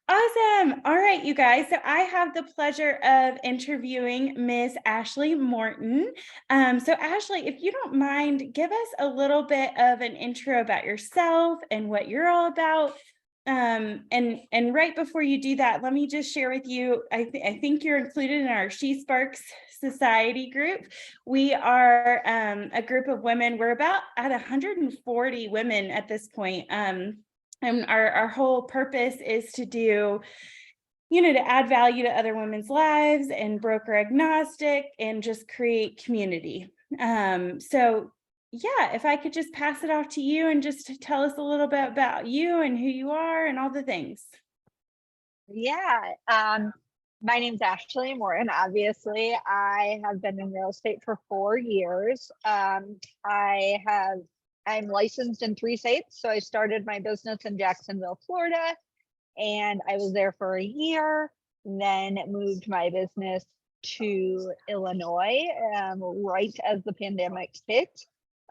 Awesome. All right, you guys. So I have the pleasure of interviewing Miss Ashley Morton. So Ashley, if you don't mind, give us a little bit of an intro about yourself and what you're all about. And right before you do that, let me just share with you. I think you're included in our She Sparks Society group. We are a group of women. We're about at 140 women at this point. And our whole purpose is to do, to add value to other women's lives and broker agnostic and just create community. So yeah, if I could just pass it off to you and just tell us a little bit about you and who you are and all the things. Yeah. My name's Ashley Morton. Obviously, I have been in real estate for 4 years. I'm licensed in 3 states. So I started my business in Jacksonville, Florida, and I was there for a year, then moved my business to Illinois, right as the pandemic hit.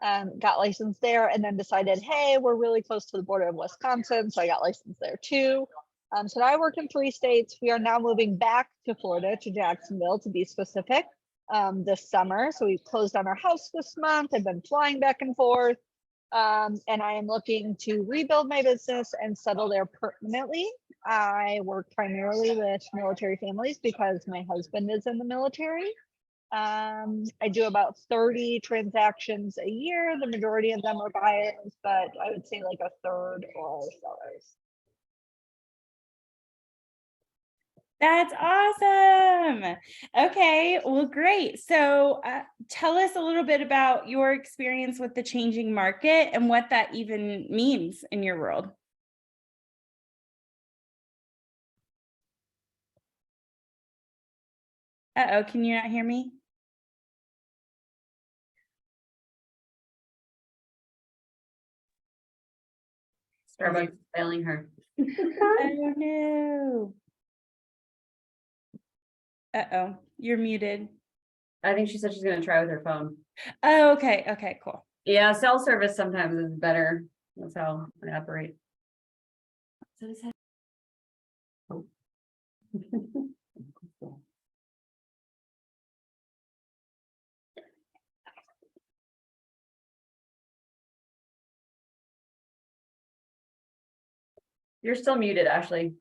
Got licensed there and then decided, hey, we're really close to the border of Wisconsin. So I got licensed there too. So now I work in 3 states. We are now moving back to Florida, to Jacksonville to be specific, this summer. So we closed on our house this month. I've been flying back and forth. And I am looking to rebuild my business and settle there permanently. I work primarily with military families because my husband is in the military. I do about 30 transactions a year. The majority of them are buyers, but I would say like a third are sellers. That's awesome. Okay, well, great. So tell us a little bit about your experience with the changing market and what that even means in your world. Uh-oh, can you not hear me? Starbucks is failing her. Oh no. Uh-oh, you're muted. I think she said she's gonna try with her phone. Oh, okay. Okay, cool. Yeah, cell service sometimes is better. That's how I operate. So is that... Oh. You're still muted, Ashley.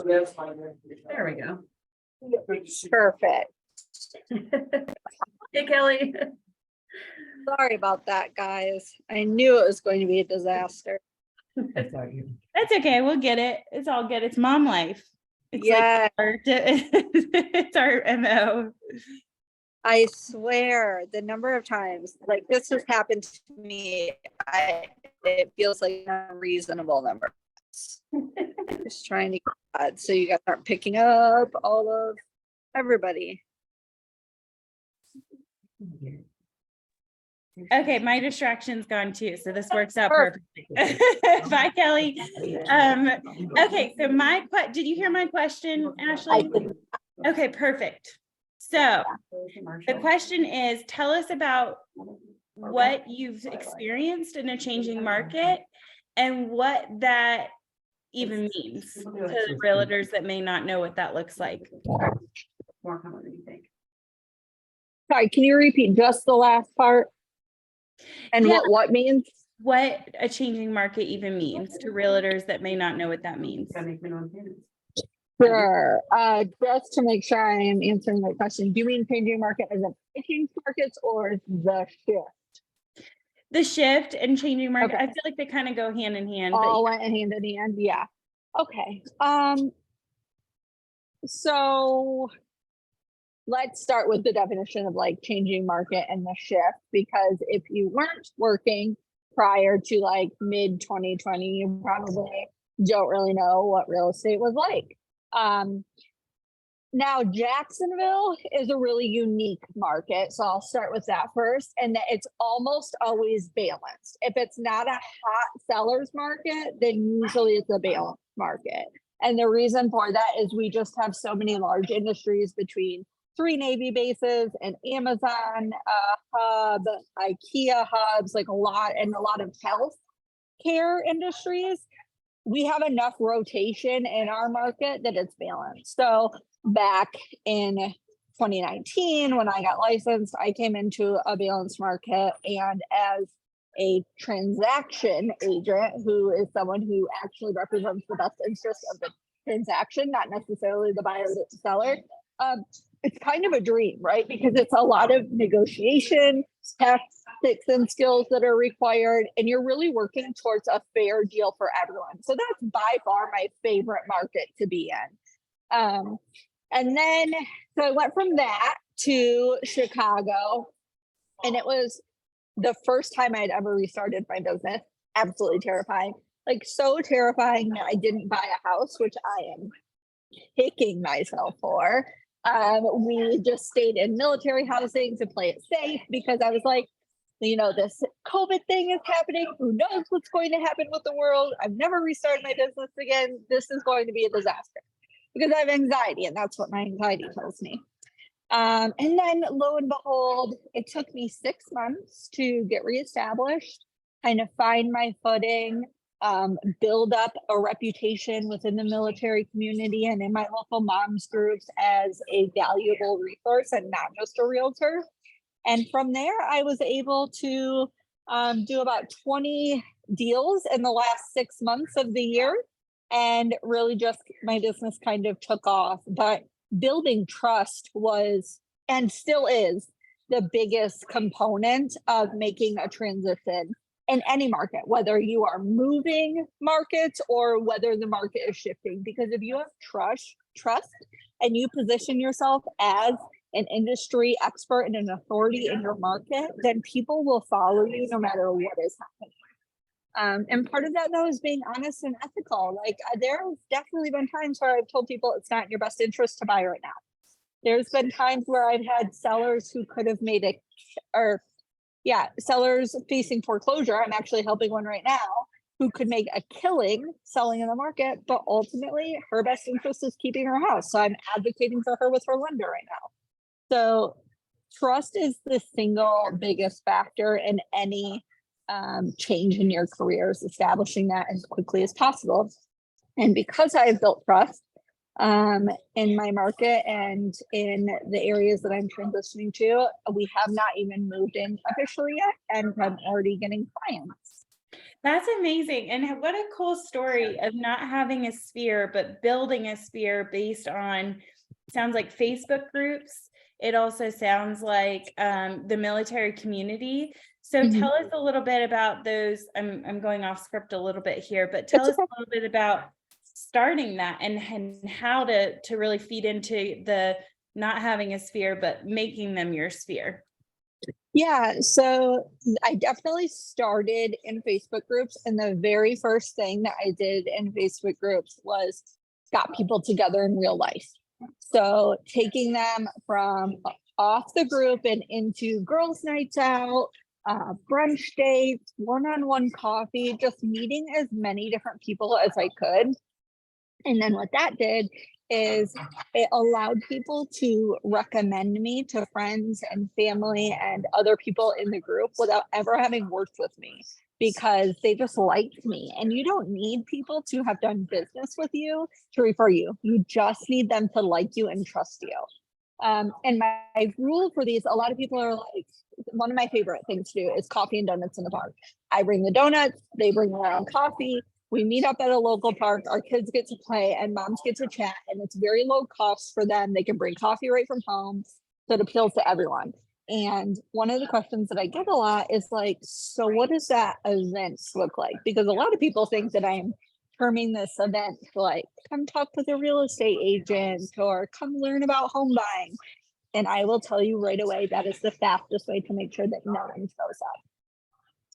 There we go. Perfect. Hey, Kelly. Sorry about that, guys. I knew it was going to be a disaster. That's okay. We'll get it. It's all good. It's mom life. It's Yeah. It's our MO. I swear the number of times like this has happened to me, it feels like a reasonable number. Just trying to get so you guys aren't picking up all of everybody. Okay, my distraction's gone too, so this works out perfectly. Bye, Kelly. Okay, so did you hear my question, Ashley? Okay, perfect. So the question is, tell us about what you've experienced in a changing market and what that even means to the realtors that may not know what that looks like. More common than you think. Sorry, can you repeat just the last part? And Yeah. what means? What a changing market even means to realtors that may not know what that means. Sure. Just to make sure I am answering the question, do you mean changing market as in changing markets or the shift? The shift and changing market, Okay. I feel like they kind of go hand in hand. All went hand in hand. Yeah. Okay. So let's start with the definition of like changing market and the shift, because if you weren't working prior to like mid 2020, you probably don't really know what real estate was like. Now Jacksonville is a really unique market. So I'll start with that first, and that it's almost always balanced. If it's not a hot seller's market, then usually it's a balanced market. And the reason for that is we just have so many large industries between 3 Navy bases and Amazon hub, IKEA hubs, like a lot of health care industries. we have enough rotation in our market that it's balanced. So back in 2019, when I got licensed, I came into a balanced market, and as a transaction agent, who is someone who actually represents the best interest of the transaction, not necessarily the buyer or the seller, it's kind of a dream, right? Because it's a lot of negotiation, tactics, and skills that are required, and you're really working towards a fair deal for everyone. So that's by far my favorite market to be in. And then, so I went from that to Chicago, and it was the first time I'd ever restarted my business. Absolutely terrifying. Like, so terrifying that I didn't buy a house, which I am kicking myself for. We just stayed in military housing to play it safe, because I was like, this COVID thing is happening. Who knows what's going to happen with the world? I've never restarted my business again. This is going to be a disaster, because I have anxiety, and that's what my anxiety tells me. And then lo and behold, it took me 6 months to get reestablished, kind of find my footing, build up a reputation within the military community and in my local moms groups as a valuable resource and not just a realtor. And from there, I was able to do about 20 deals in the last 6 months of the year. And really just my business kind of took off. But building trust was, and still is, the biggest component of making a transition in any market, whether you are moving markets or whether the market is shifting. Because if you have trust and you position yourself as an industry expert and an authority in your market, then people will follow you no matter what is happening. And part of that, though, is being honest and ethical. Like, there's definitely been times where I've told people it's not in your best interest to buy right now. There's been times where I've had sellers who could have made sellers facing foreclosure. I'm actually helping one right now who could make a killing selling in the market, but ultimately her best interest is keeping her house. So I'm advocating for her with her lender right now. So trust is the single biggest factor in any change in your careers, establishing that as quickly as possible. And because I have built trust in my market and in the areas that I'm transitioning to, we have not even moved in officially yet, and I'm already getting clients. That's amazing. And what a cool story of not having a sphere, but building a sphere based on, sounds like Facebook groups. It also sounds like the military community. So tell us a little bit about those. I'm going off script a little bit here, but tell us a little bit about starting that and how to really feed into the not having a sphere, but making them your sphere. Yeah, so I definitely started in Facebook groups, and the very first thing that I did in Facebook groups was got people together in real life. So taking them from off the group and into girls' nights out, brunch dates, one-on-one coffee, just meeting as many different people as I could. And then what that did is it allowed people to recommend me to friends and family and other people in the group without ever having worked with me, because they just liked me. And you don't need people to have done business with you to refer you. You just need them to like you and trust you. And my rule for these, a lot of people are like, one of my favorite things to do is coffee and donuts in the park. I bring the donuts, they bring their own coffee. We meet up at a local park, our kids get to play and moms get to chat, and it's very low cost for them. They can bring coffee right from home. So it appeals to everyone. And one of the questions that I get a lot is like, so what does that event look like? Because a lot of people think that I'm terming this event like, come talk with a real estate agent or come learn about home buying. And I will tell you right away, that is the fastest way to make sure that no one shows up.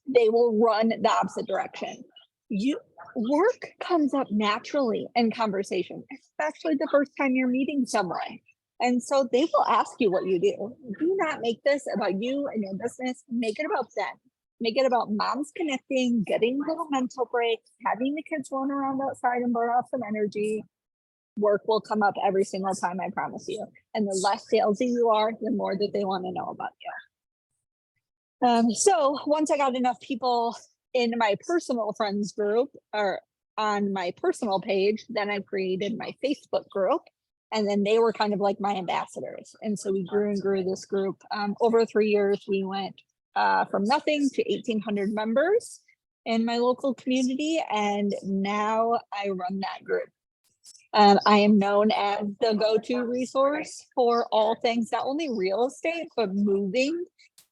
They will run the opposite direction. Work comes up naturally in conversation, especially the first time you're meeting someone. And so they will ask you what you do. Do not make this about you and your business. Make it about them. Make it about moms connecting, getting little mental breaks, having the kids run around outside and burn off some energy. Work will come up every single time, I promise you. And the less salesy you are, the more that they want to know about you. So once I got enough people in my personal friends group, or on my personal page. Then I created my Facebook group, and then they were kind of like my ambassadors. And so we grew and grew this group. Over 3 years, we went from nothing to 1,800 members in my local community. And now I run that group. I am known as the go-to resource for all things, not only real estate, but moving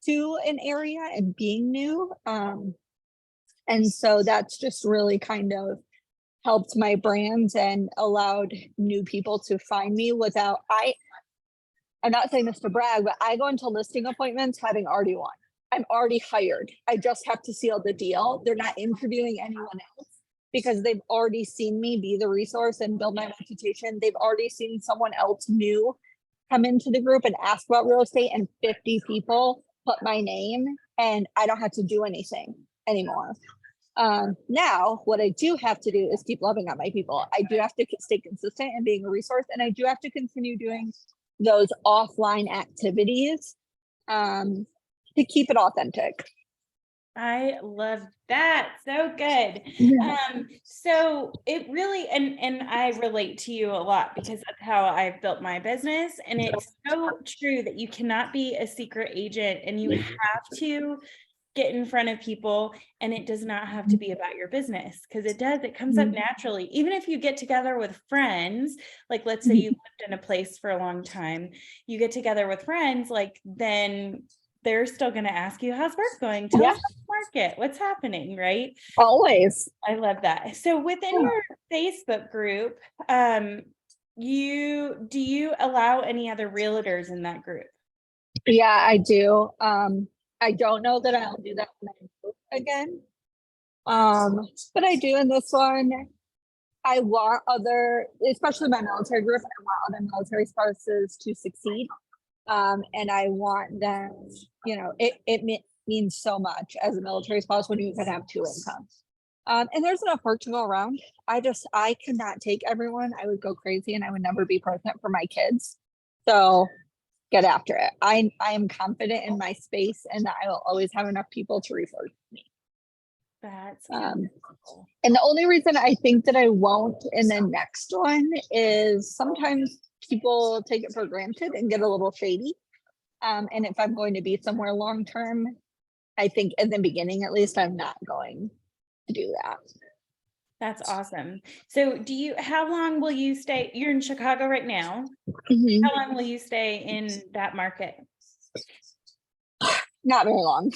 to an area and being new. And so that's just really kind of helped my brand and allowed new people to find me without, I'm not saying this to brag, but I go into listing appointments having already won. I'm already hired. I just have to seal the deal. They're not interviewing anyone else because they've already seen me be the resource and build my reputation. They've already seen someone else new come into the group and ask about real estate, and 50 people put my name, and I don't have to do anything anymore. Now, what I do have to do is keep loving on my people. I do have to stay consistent and being a resource, and I do have to continue doing those offline activities to keep it authentic. I love that. So good. So it really, and I relate to you a lot because that's how I've built my business. And it's so true that you cannot be a secret agent, and you have to get in front of people, and it does not have to be about your business, because it comes up naturally. Even if you get together with friends, like let's say you lived in a place for a long time, you get together with friends, like then they're still going to ask you, how's work going? Tell us about the market, what's happening, right? Always. I love that. So within your Facebook group, do you allow any other realtors in that group? Yeah, I do. I don't know that I'll do that when I move again. But I do in this one. I want other, especially my military group, I want other military spouses to succeed. And I want them, it means so much as a military spouse when you can have 2 incomes. And there's enough work to go around. I cannot take everyone. I would go crazy and I would never be present for my kids. So get after it. I am confident in my space, and that I will always have enough people to refer to me. That's and the only reason I think that I won't in the next one is sometimes people take it for granted and get a little shady. And if I'm going to be somewhere long term, I think in the beginning, at least, I'm not going to do that. That's awesome. So how long will you stay? You're in Chicago right now. Mm-hmm. How long will you stay in that market? Not very long.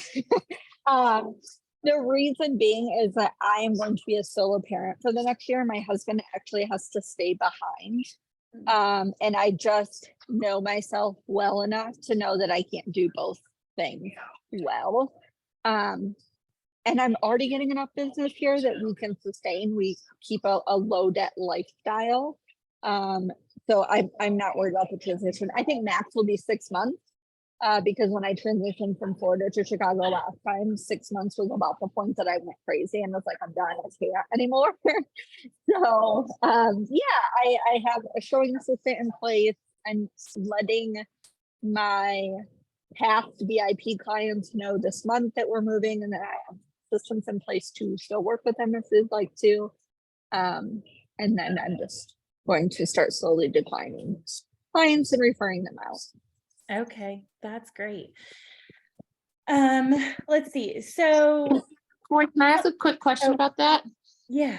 The reason being is that I am going to be a solo parent for the next year. My husband actually has to stay behind. And I just know myself well enough to know that I can't do both things well. And I'm already getting enough business here that we can sustain. We keep a low debt lifestyle. So I'm not worried about the transition. I think max will be 6 months. Because when I transitioned from Florida to Chicago last time, 6 months was about the point that I went crazy and was like, I'm done, I can't anymore. So I have a showing assistant in place. I'm letting my past VIP clients know this month that we're moving, and that I have systems in place to still work with them if they'd like to. And then I'm just going to start slowly declining clients and referring them out. Okay, that's great. Let's see. So, Corey, can I ask a quick question about that? Yeah.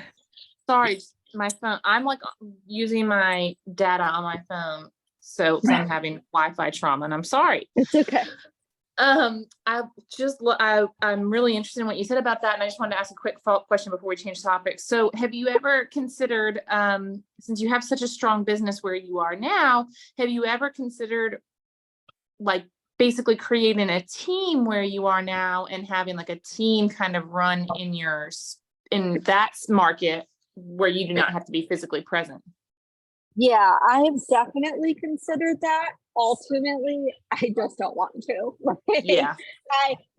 Sorry, my phone. I'm like using my data on my phone, so I'm having Wi-Fi trauma, and I'm sorry. It's okay. I'm really interested in what you said about that, and I just wanted to ask a quick follow-up question before we change topics. So, have you ever considered, since you have such a strong business where you are now, have you ever considered like basically creating a team where you are now and having like a team kind of run in that market where you do not have to be physically present? Yeah, I have definitely considered that. Ultimately, I just don't want to. Yeah.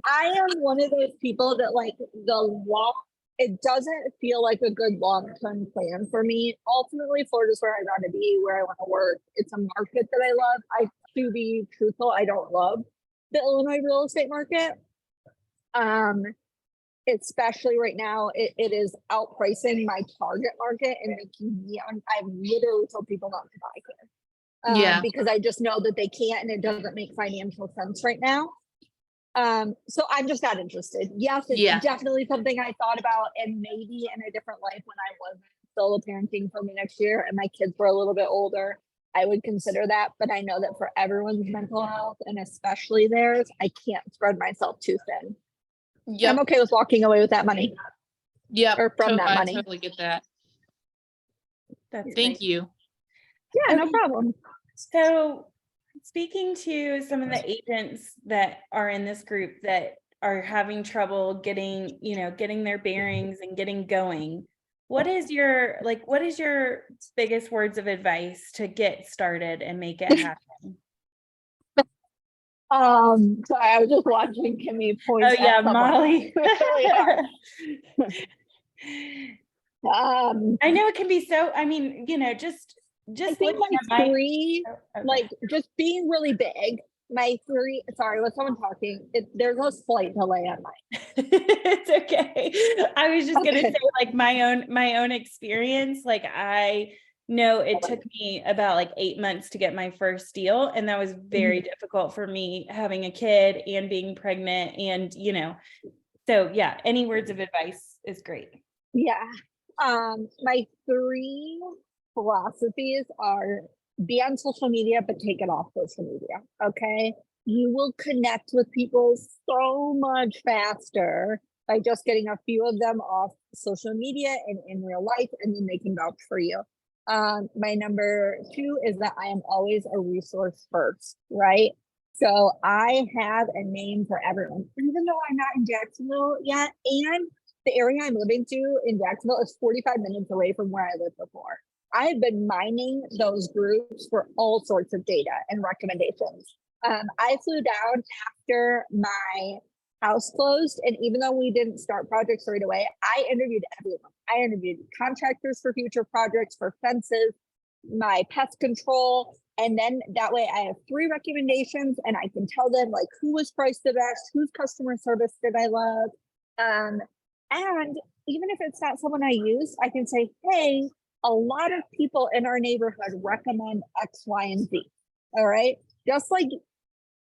I am one of those people that it doesn't feel like a good long-term plan for me. Ultimately, Florida's where I want to be, where I want to work. It's a market that I love. To be truthful, I don't love the Illinois real estate market. especially right now, it is outpricing my target market and making me, I've literally told people not to buy here. Yeah. Because I just know that they can't, and it doesn't make financial sense right now. So I'm just not interested. Yes, it's Yeah. definitely something I thought about, and maybe in a different life when I wasn't solo parenting for me next year and my kids were a little bit older, I would consider that. But I know that for everyone's mental health, and especially theirs, I can't spread myself too thin. Yep. I'm okay with walking away with that money. Yep. Or from that I money. totally get that. That's Thank great. you. Yeah, no Okay. problem. So speaking to some of the agents that are in this group that are having trouble getting, getting their bearings and getting going, what is your biggest words of advice to get started and make it happen? So I was just watching Kimmy point. Oh yeah, Molly. I know it can be so, just I think looking my at three, like just being really big. My three, sorry, was someone talking? There's a slight delay on mine. It's okay. I was just gonna Okay. say, like, my own experience. Like, I know it took me about like 8 months to get my first deal, and that was very difficult for me, having a kid and being pregnant, and so yeah, any words of advice is great. Yeah. My three philosophies are: be on social media, but take it off social media. Okay. You will connect with people so much faster by just getting a few of them off social media and in real life, and then they can vouch for you. My number two is that I am always a resource first, right? So I have a name for everyone, even though I'm not in Jacksonville yet. And the area I'm living to in Jacksonville is 45 minutes away from where I lived before. I have been mining those groups for all sorts of data and recommendations. I flew down after my house closed, and even though we didn't start projects right away, I interviewed everyone. I interviewed contractors for future projects, for fences, my pest control, and then that way I have 3 recommendations, and I can tell them like who was priced the best, whose customer service did I love, and even if it's not someone I use, I can say, hey, a lot of people in our neighborhood recommend X, Y, and Z. All right. Just like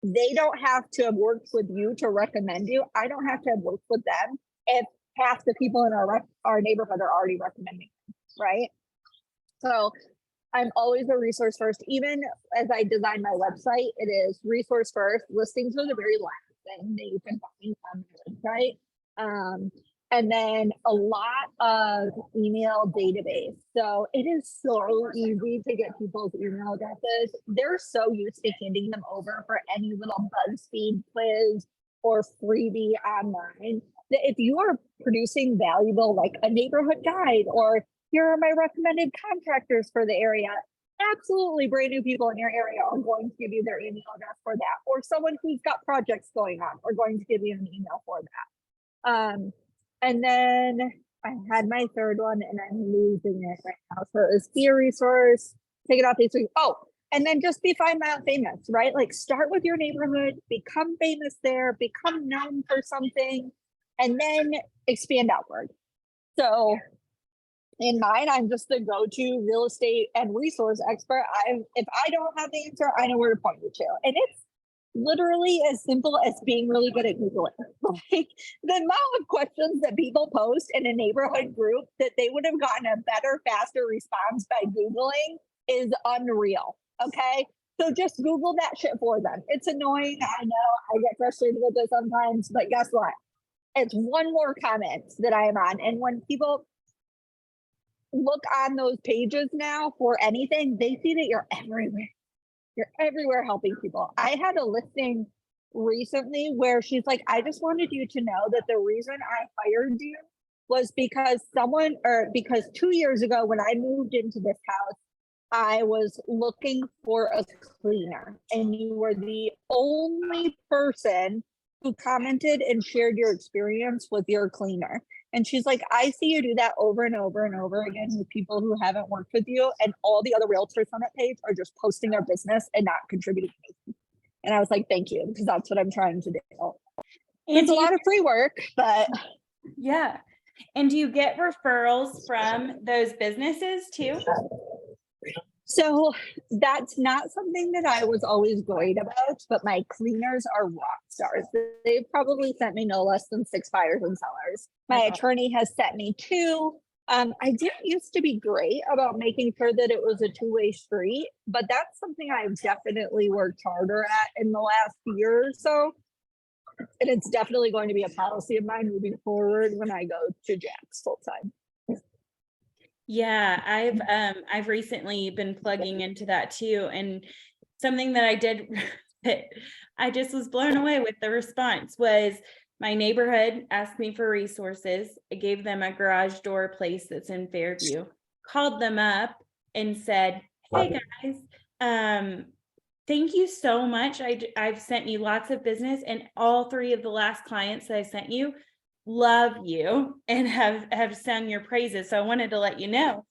they don't have to have worked with you to recommend you, I don't have to have worked with them if half the people in our neighborhood are already recommending them, right? So I'm always a resource first. Even as I design my website, it is resource first. Listings are the very last thing that you can find on the website. And then a lot of email database. So it is so easy to get people's email addresses. They're so used to handing them over for any little BuzzFeed quiz or freebie online, that if you are producing valuable, like a neighborhood guide, or here are my recommended contractors for the area, absolutely brand new people in your area are going to give you their email address for that, or someone who's got projects going on are going to give you an email for that. And then I had my third one, and I'm losing it right now. So it was be a resource, take it off these weeks. Oh, and then just be famous, right? Like start with your neighborhood, become famous there, become known for something, and then expand outward. So in mine, I'm just the go-to real estate and resource expert. If I don't have the answer, I know where to point you to. And it's literally as simple as being really good at Googling. Like the amount of questions that people post in a neighborhood group that they would have gotten a better, faster response by Googling is unreal. Okay. So just Google that shit for them. It's annoying. I know I get frustrated with it sometimes, but guess what? It's one more comment that I am on. And when people look on those pages now for anything, they see that you're everywhere. You're everywhere helping people. I had a listing recently where she's like, I just wanted you to know that the reason I hired you was because 2 years ago when I moved into this house, I was looking for a cleaner, and you were the only person who commented and shared your experience with your cleaner. And she's like, I see you do that over and over and over again with people who haven't worked with you, and all the other realtors on that page are just posting their business and not contributing anything. And I was like, thank you, because that's what I'm trying to do. It's a lot of free work, but Yeah. And do you get referrals from those businesses too? So that's not something that I was always worried about, but my cleaners are rock stars. They've probably sent me no less than 6 buyers and sellers. My That's attorney has sent me 2. I didn't used to be great about making sure that it was a two-way street, but that's something I've definitely worked harder at in the last year or so. And it's definitely going to be a policy of mine moving forward when I go to Jack's full time. Yeah, I've recently been plugging into that too. And something that I did that I just was blown away with the response was my neighborhood asked me for resources. I gave them a garage door place that's in Fairview, called them up and said, "Hey guys, thank you so much. I've sent you lots of business, and all 3 of the last clients that I sent you love you and have sung your praises. So I wanted to let you know."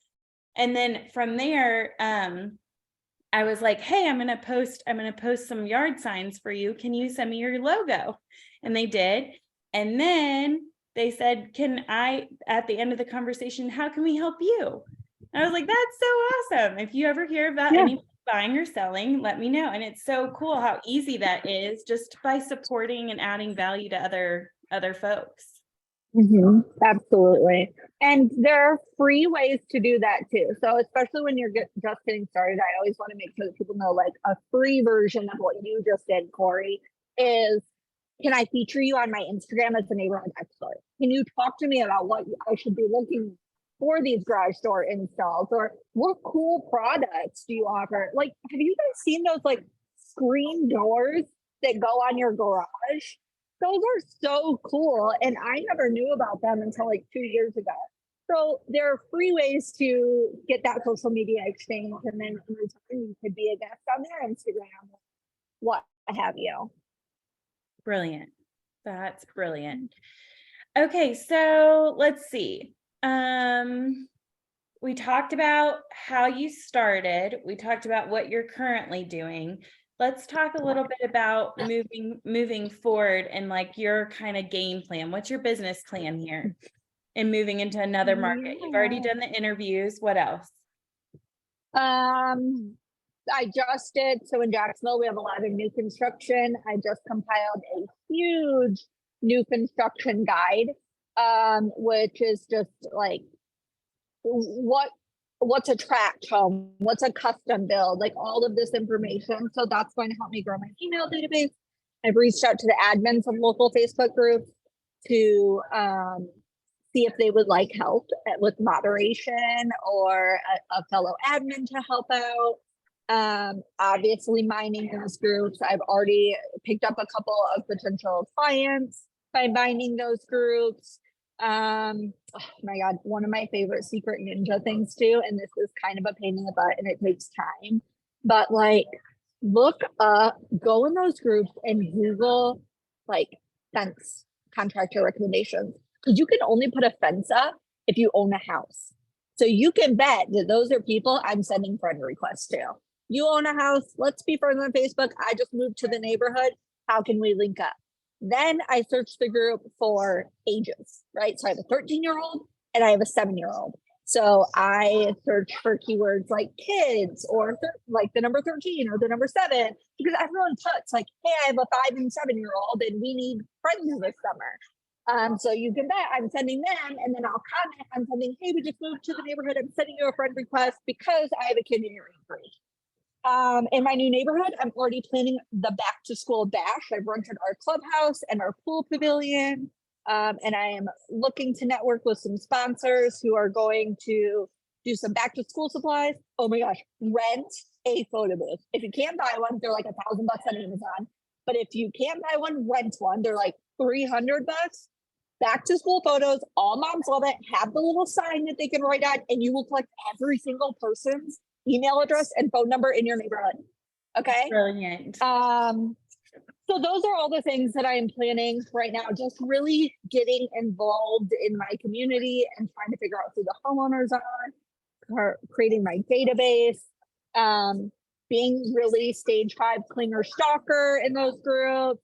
And then from there, I was like, "Hey, I'm gonna post some yard signs for you. Can you send me your logo?" And they did. And then they said, "Can I," at the end of the conversation, "how can we help you?" And I was like, "That's so awesome. If you ever hear about Yeah. any buying or selling, let me know." And it's so cool how easy that is just by supporting and adding value to other folks. Absolutely. And there are free ways to do that too. So especially when you're just getting started, I always want to make sure that people know like a free version of what you just did, Corey, is, can I feature you on my Instagram as a neighborhood expert? Can you talk to me about what I should be looking for these garage door installs, or what cool products do you offer? Like, have you guys seen those like screen doors that go on your garage? Those are so cool, and I never knew about them until like 2 years ago. So there are free ways to get that social media exchange, and then in return you could be a guest on their Instagram, what have you. Brilliant. That's brilliant. Okay, so let's see. We talked about how you started. We talked about what you're currently doing. Let's talk a little bit about moving forward and like your kind of game plan. What's your business plan here and moving into another market? You've already done the interviews. What else? I just did. So in Jacksonville, we have a lot of new construction. I just compiled a huge new construction guide, which is just like what's a tract home, what's a custom build, like all of this information. So that's going to help me grow my email database. I've reached out to the admins of local Facebook groups to see if they would like help with moderation or a fellow admin to help out. Obviously mining those groups. I've already picked up a couple of potential clients by mining those groups. Oh my God, one of my favorite secret ninja things too, and this is kind of a pain in the butt and it takes time, but like look up, go in those groups and Google like fence contractor recommendations, because you can only put a fence up if you own a house. So you can bet that those are people I'm sending friend requests to. You own a house, let's be friends on Facebook. I just moved to the neighborhood. How can we link up? Then I searched the group for ages, right? So I have a 13-year-old and I have a 7-year-old. So I search for keywords like kids or like the number 13 or the number 7, because everyone puts like, hey, I have a 5 and 7-year-old and we need friends this summer. So you can bet I'm sending them, and then I'll comment, I'm sending, hey, we just moved to the neighborhood. I'm sending you a friend request because I have a kid in your age group. In my new neighborhood, I'm already planning the back to school bash. I've rented our clubhouse and our pool pavilion. And I am looking to network with some sponsors who are going to do some back to school supplies. Oh my gosh, rent a photo booth. If you can't buy one, they're like $1,000 on Amazon. But if you can't buy one, rent one. They're like $300. Back to school photos, all moms love it. Have the little sign that they can write on, and you will collect every single person's email address and phone number in your neighborhood. Okay. Brilliant. So those are all the things that I am planning right now, just really getting involved in my community and trying to figure out who the homeowners are, creating my database, being really stage 5 clinger stalker in those groups,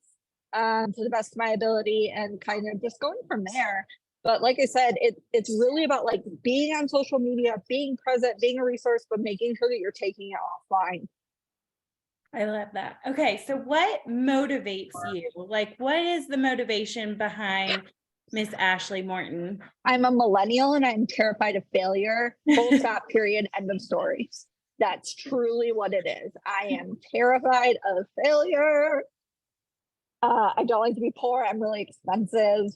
to the best of my ability, and kind of just going from there. But like I said, it's really about like being on social media, being present, being a resource, but making sure that you're taking it offline. I love that. Okay, so what motivates you? Like, what is the motivation behind Miss Ashley Morton? I'm a millennial and I'm terrified of failure. Full stop, period, end of story. That's truly what it is. I am terrified of failure. I don't like to be poor. I'm really expensive.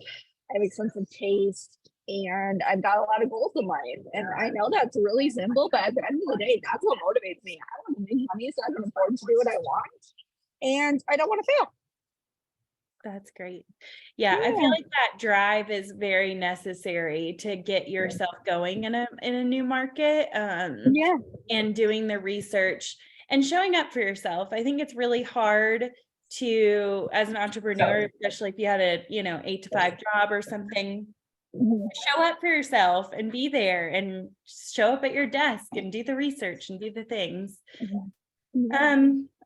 I have expensive taste. And I've got a lot of goals in life. And I know that's really simple, but at the end of the day, that's what motivates me. I want to make money so I can afford to do what I want. And I don't want to fail. That's great. Yeah, I feel like that drive is very necessary to get yourself going in a new market. Yeah. And doing the research and showing up for yourself. I think it's really hard to, as an entrepreneur, especially if you had a 8 to 5 job or something, show up for yourself and be there and show up at your desk and do the research and do the things.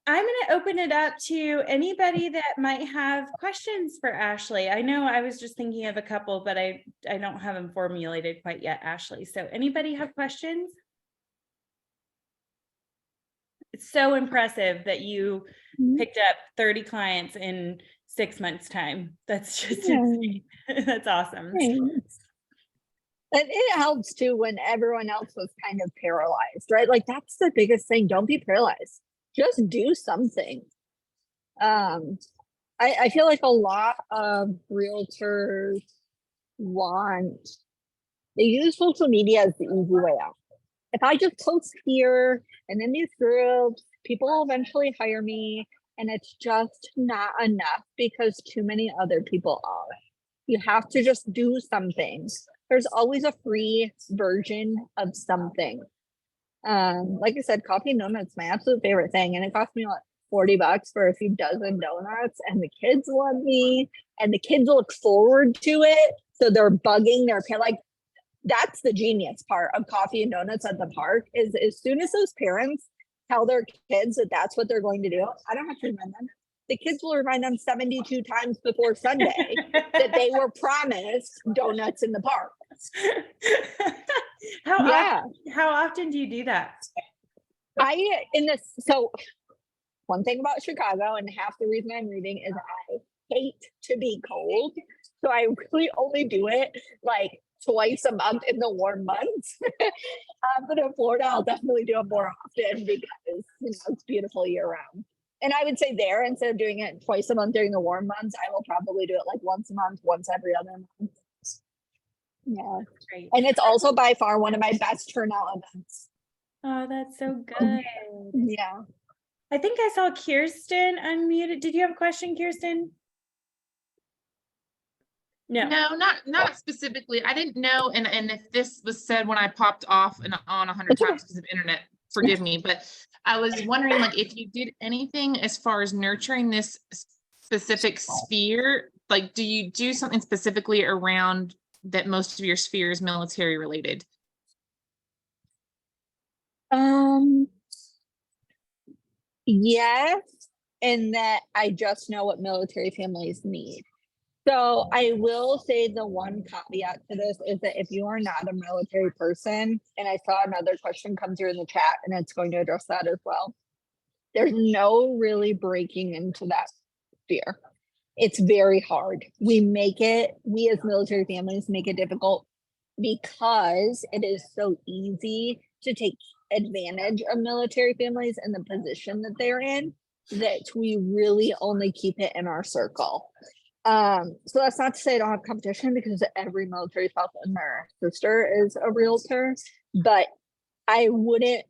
I'm going to open it up to anybody that might have questions for Ashley. I know I was just thinking of a couple, but I don't have them formulated quite yet, Ashley. So anybody have questions? It's so impressive that you picked up 30 clients in 6 months time. That's just insane. That's awesome. And it helps too when everyone else was kind of paralyzed, right? Like that's the biggest thing. Don't be paralyzed. Just do something. I feel like a lot of realtors they use social media as the easy way out. If I just post here and in these groups, people will eventually hire me. And it's just not enough because too many other people are. You have to just do something. There's always a free version of something. Like I said, coffee and donuts, my absolute favorite thing. And it cost me like $40 for a few dozen donuts. And the kids love me and the kids look forward to it. So they're bugging their parents. Like, that's the genius part of coffee and donuts at the park is as soon as those parents tell their kids that that's what they're going to do, I don't have to remind them. The kids will remind them 72 times before Sunday that they were promised donuts in the park. How often do you do that? So one thing about Chicago and half the reason I'm leaving is I hate to be cold. So I really only do it like twice a month in the warm months. But in Florida, I'll definitely do it more often because it's beautiful year round. And I would say there, instead of doing it twice a month during the warm months, I will probably do it like once a month, once every other month. Yeah. Great. And it's also by far one of my best turnout events. Oh, that's so good. Yeah. I think I saw Kirsten unmuted. Did you have a question, Kirsten? No, not specifically. I didn't know, and if this was said when I popped off and on 100 times because of internet, forgive me, but I was wondering like if you did anything as far as nurturing this specific sphere, like do you do something specifically around that most of your sphere is military related? Yes, in that I just know what military families need. So I will say the one caveat to this is that if you are not a military person, and I saw another question come through in the chat and it's going to address that as well. There's no really breaking into that sphere. It's very hard. We as military families make it difficult because it is so easy to take advantage of military families and the position that they're in that we really only keep it in our circle. So that's not to say I don't have competition because every military spouse and their sister is a realtor, but I wouldn't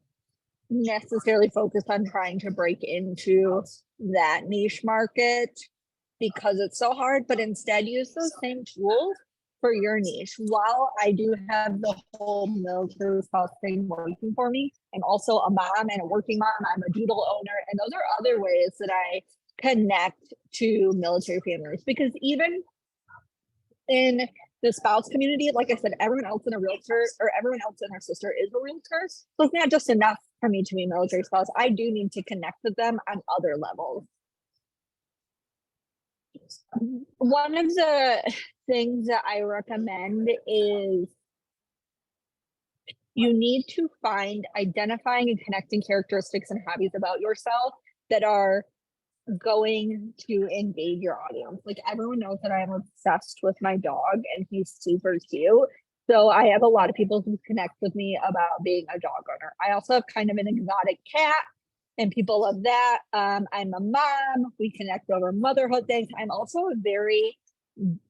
necessarily focus on trying to break into that niche market because it's so hard, but instead use those same tools for your niche. While I do have the whole military spouse thing working for me, and also a mom and a working mom, I'm a doodle owner, and those are other ways that I connect to military families, because even in the spouse community, like I said, everyone else in a realtor or everyone else in our sister is a realtor. So it's not just enough for me to be a military spouse. I do need to connect with them on other levels. One of the things that I recommend is you need to find identifying and connecting characteristics and hobbies about yourself that are going to engage your audience. Like everyone knows that I am obsessed with my dog and he's super cute. So I have a lot of people who connect with me about being a dog owner. I also have kind of an exotic cat and people love that. I'm a mom. We connect over motherhood things. I'm also a very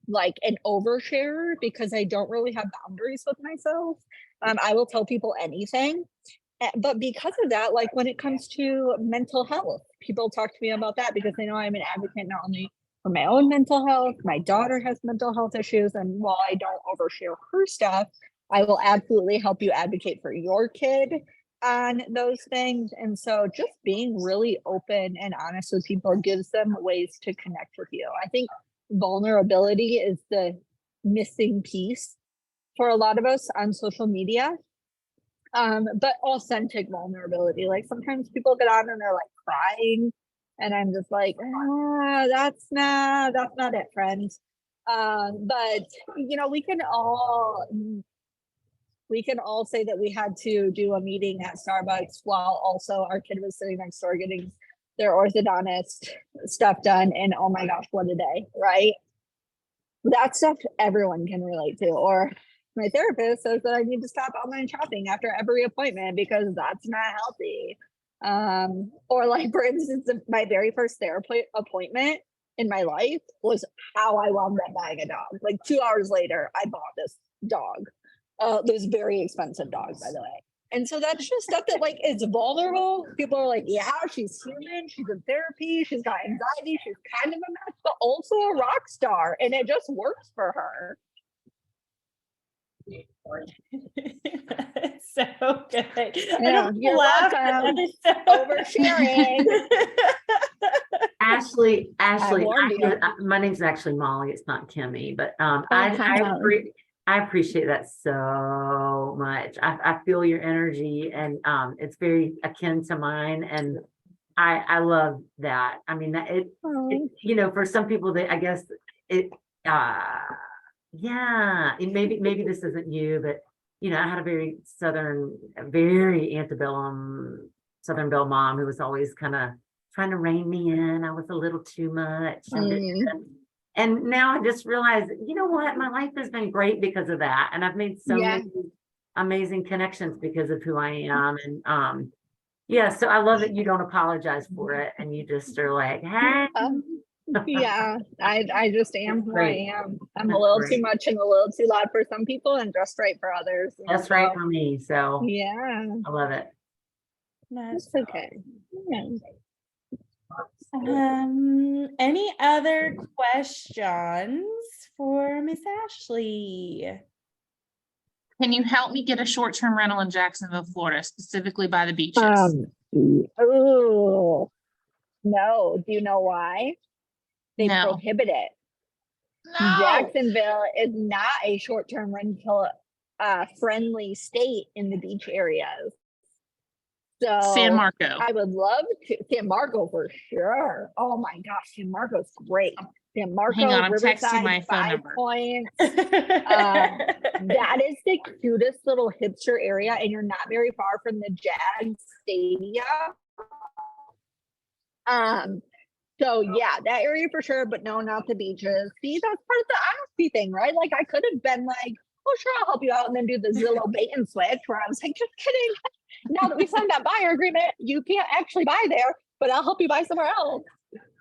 like an oversharer because I don't really have boundaries with myself. I will tell people anything. But because of that, like when it comes to mental health, people talk to me about that because they know I'm an advocate not only for my own mental health, my daughter has mental health issues. And while I don't overshare her stuff, I will absolutely help you advocate for your kid on those things. And so just being really open and honest with people gives them ways to connect with you. I think vulnerability is the missing piece for a lot of us on social media. But authentic vulnerability. Like sometimes people get on and they're like crying, and I'm just like, that's not it, friends. But you know, we can all say that we had to do a meeting at Starbucks while also our kid was sitting next door getting their orthodontist stuff done. And oh my gosh, what a day, right? That stuff everyone can relate to. Or my therapist says that I need to stop online shopping after every appointment because that's not healthy. Or like, for instance, my very first therapy appointment in my life was how I wound up buying a dog. Like 2 hours later, I bought this dog. This very expensive dog, by the way. And so that's just stuff that like is vulnerable. People are like, yeah, she's human. She's in therapy. She's got anxiety. She's kind of a mess, but also a rock star. And it just works for her. So good. Yeah, you're welcome. Oversharing. Ashley, warned you. my name's actually Molly. It's not Kimmy, but I appreciate that so much. I feel your energy, and it's very akin to mine, and I love that. I mean, it you know, for some people, they I guess it yeah, and maybe this isn't you, but you know, I had a very antebellum Southern Belle mom who was always kind of trying to rein me in. I was a little too much. And now I just realized, you know what, my life has been great because of that. And I've made so many amazing connections because of who I am. And yeah, so I love that you don't apologize for it. And you just are like, hey. Yeah, I just am who I am. I'm a little too much and a little too loud for some people and just right for others. That's right for me. So yeah, I love it. That's okay. Yeah. Any other questions for Miss Ashley? Can you help me get a short-term rental in Jacksonville, Florida, specifically by the beaches? Oh, no. Do you know why? They No. prohibit it. No. Jacksonville is not a short-term rental friendly state in the beach areas. So San Marco. I would love to. San Marco for sure. Oh my gosh, San Marco's great. San Marco, Hang on, I'm Riverside, texting my phone 5 number. Points. That is the cutest little hipster area, and you're not very far from the Jags Stadium. So yeah, that area for sure, but no, not the beaches. See, that's part of the honesty thing, right? Like I could have been like, oh sure, I'll help you out, and then do the Zillow bait and switch where I was like, just kidding. Now that we signed that buyer agreement, you can't actually buy there, but I'll help you buy somewhere else.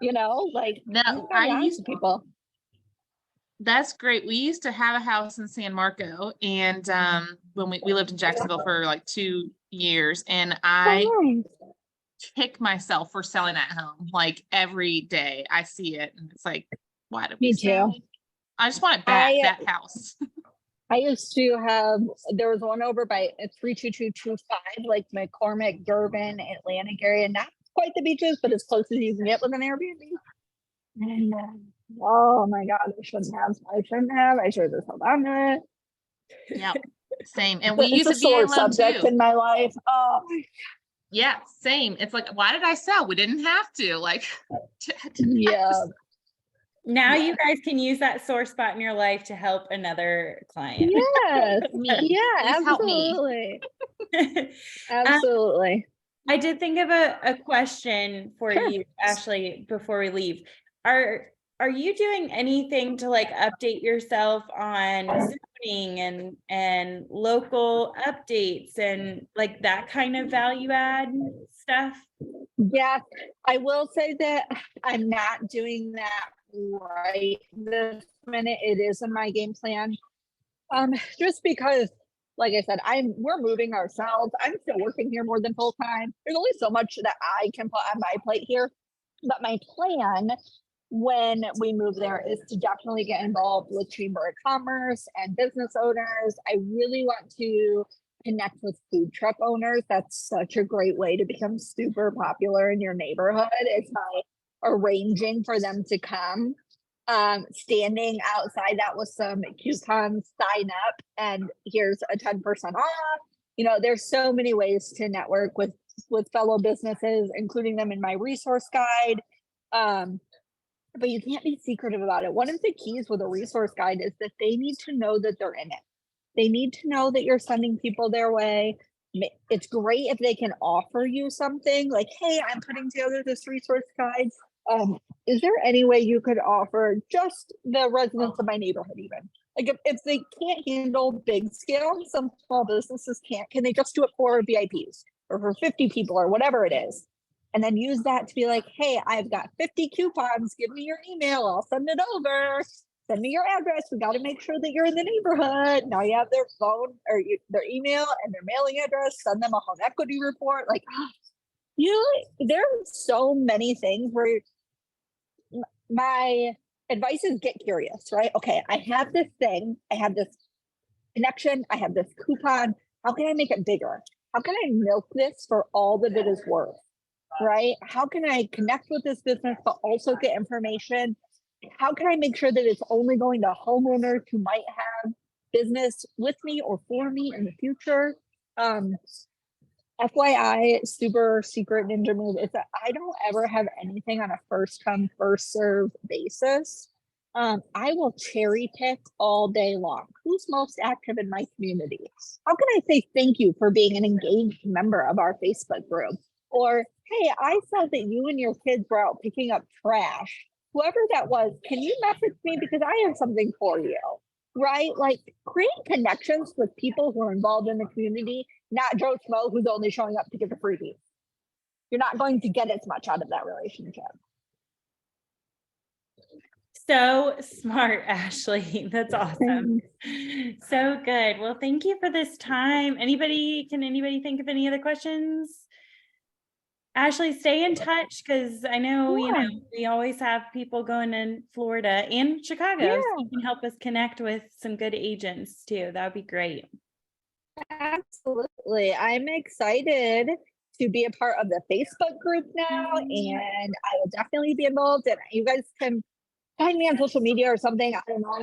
You know, like No, I used people. That's great. We used to have a house in San Marco, and when we lived in Jacksonville for like 2 years, and I kick myself for selling that home. Like every day I see it and it's like, why did we sell? I just want it back, that house. I used to have, there was one over by 32225, like McCormick, Durban, Atlantic area. Not quite the beaches, but as close as you can get with an Airbnb. And oh my God, I shouldn't have. I should have just held on to it. Yep. Same. And we It's used a to be sore in love subject too. in my life. Oh, Yeah, same. It's like, why did I sell? We didn't have to. Like, yeah. Now you guys can use that sore spot in your life to help another client. Yes. Me. Yeah, Please help me. absolutely. Um, Absolutely. I did think of a question for Sure. you, Ashley, before we leave. Are you doing anything to like update yourself on zoning and local updates and like that kind of value add stuff? Yeah, I will say that I'm not doing that right this minute. It is in my game plan. Just because, like I said, we're moving ourselves. I'm still working here more than full time. There's only so much that I can put on my plate here. But my plan when we move there is to definitely get involved with Chamber of Commerce and business owners. I really want to connect with food truck owners. That's such a great way to become super popular in your neighborhood. It's by arranging for them to come, standing outside that with some coupons, sign up, and here's a 10% off. There's so many ways to network with fellow businesses, including them in my resource guide. But you can't be secretive about it. One of the keys with a resource guide is that they need to know that they're in it. They need to know that you're sending people their way. It's great if they can offer you something like, hey, I'm putting together this resource guide. Is there any way you could offer just the residents of my neighborhood even? Like if they can't handle big scale, some small businesses can't, can they just do it for VIPs or for 50 people or whatever it is? And then use that to be like, hey, I've got 50 coupons. Give me your email. I'll send it over. Send me your address. We got to make sure that you're in the neighborhood. Now you have their phone or their email and their mailing address. Send them a home equity report. Like, there are so many things where my advice is get curious, right? Okay, I have this thing. I have this connection. I have this coupon. How can I make it bigger? How can I milk this for all that it is worth? Right? How can I connect with this business, but also get information? How can I make sure that it's only going to homeowners who might have business with me or for me in the future? FYI, super secret ninja move is that I don't ever have anything on a first come, first serve basis. I will cherry pick all day long. Who's most active in my community? How can I say thank you for being an engaged member of our Facebook group? Or, hey, I saw that you and your kids were out picking up trash. Whoever that was, can you message me because I have something for you? Right? Like create connections with people who are involved in the community, not Joe Schmo who's only showing up to get the freebie. You're not going to get as much out of that relationship. So smart, Ashley. That's awesome. So good. Well, thank you for this time. Can anybody think of any other questions? Ashley, stay in touch because I know, we always have people going in Florida and Chicago. So you can help us connect with some good agents too. That would be great. Absolutely. I'm excited to be a part of the Facebook group now, and I will definitely be involved. And you guys can find me on social media or something. I don't know.